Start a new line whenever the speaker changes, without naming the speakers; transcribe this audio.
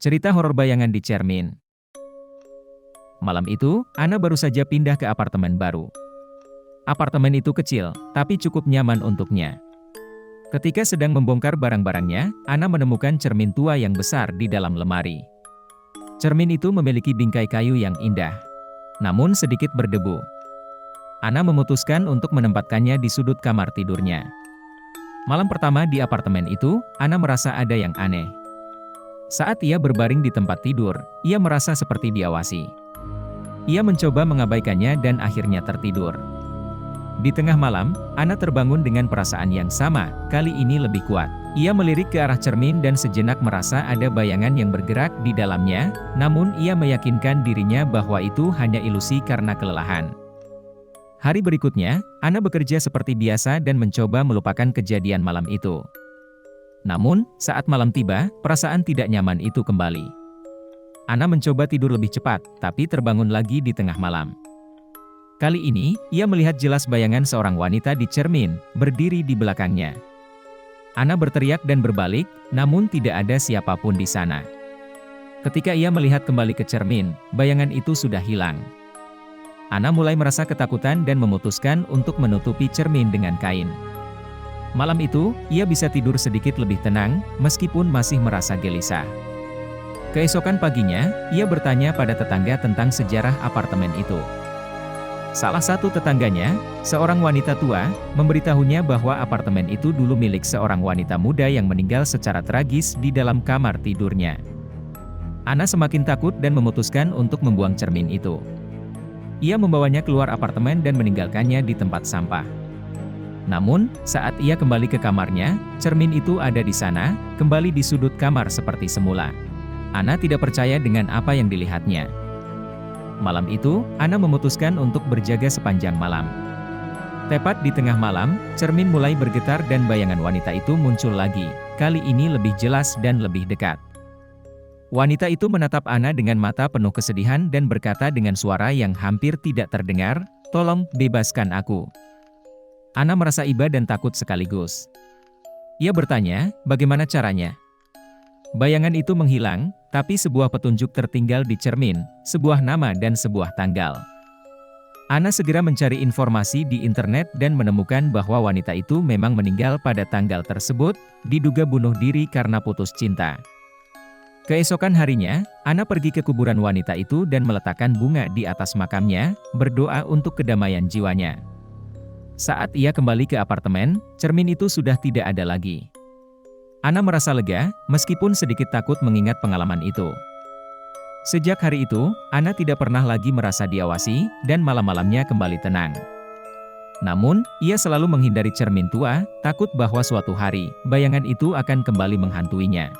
Cerita horor bayangan di cermin. Malam itu, Ana baru saja pindah ke apartemen baru. Apartemen itu kecil, tapi cukup nyaman untuknya. Ketika sedang membongkar barang-barangnya, Ana menemukan cermin tua yang besar di dalam lemari. Cermin itu memiliki bingkai kayu yang indah, namun sedikit berdebu. Ana memutuskan untuk menempatkannya di sudut kamar tidurnya. Malam pertama di apartemen itu, Ana merasa ada yang aneh. Saat ia berbaring di tempat tidur, ia merasa seperti diawasi. Ia mencoba mengabaikannya dan akhirnya tertidur. Di tengah malam, Ana terbangun dengan perasaan yang sama, kali ini lebih kuat. Ia melirik ke arah cermin dan sejenak merasa ada bayangan yang bergerak di dalamnya, namun ia meyakinkan dirinya bahwa itu hanya ilusi karena kelelahan. Hari berikutnya, Ana bekerja seperti biasa dan mencoba melupakan kejadian malam itu. Namun, saat malam tiba, perasaan tidak nyaman itu kembali. Ana mencoba tidur lebih cepat, tapi terbangun lagi di tengah malam. Kali ini, ia melihat jelas bayangan seorang wanita di cermin, berdiri di belakangnya. Ana berteriak dan berbalik, namun tidak ada siapapun di sana. Ketika ia melihat kembali ke cermin, bayangan itu sudah hilang. Ana mulai merasa ketakutan dan memutuskan untuk menutupi cermin dengan kain. Malam itu, ia bisa tidur sedikit lebih tenang, meskipun masih merasa gelisah. Keesokan paginya, ia bertanya pada tetangga tentang sejarah apartemen itu. Salah satu tetangganya, seorang wanita tua, memberitahunya bahwa apartemen itu dulu milik seorang wanita muda yang meninggal secara tragis di dalam kamar tidurnya. Ana semakin takut dan memutuskan untuk membuang cermin itu. Ia membawanya keluar apartemen dan meninggalkannya di tempat sampah. Namun, saat ia kembali ke kamarnya, cermin itu ada di sana, kembali di sudut kamar seperti semula. Ana tidak percaya dengan apa yang dilihatnya. Malam itu, Ana memutuskan untuk berjaga sepanjang malam. Tepat di tengah malam, cermin mulai bergetar dan bayangan wanita itu muncul lagi, kali ini lebih jelas dan lebih dekat. Wanita itu menatap Ana dengan mata penuh kesedihan dan berkata dengan suara yang hampir tidak terdengar, "Tolong, bebaskan aku." Ana merasa iba dan takut sekaligus. Ia bertanya, bagaimana caranya? Bayangan itu menghilang, tapi sebuah petunjuk tertinggal di cermin, sebuah nama dan sebuah tanggal. Ana segera mencari informasi di internet dan menemukan bahwa wanita itu memang meninggal pada tanggal tersebut, diduga bunuh diri karena putus cinta. Keesokan harinya, Ana pergi ke kuburan wanita itu dan meletakkan bunga di atas makamnya, berdoa untuk kedamaian jiwanya. Saat ia kembali ke apartemen, cermin itu sudah tidak ada lagi. Ana merasa lega, meskipun sedikit takut mengingat pengalaman itu. Sejak hari itu, Ana tidak pernah lagi merasa diawasi, dan malam-malamnya kembali tenang. Namun, ia selalu menghindari cermin tua, takut bahwa suatu hari, bayangan itu akan kembali menghantuinya.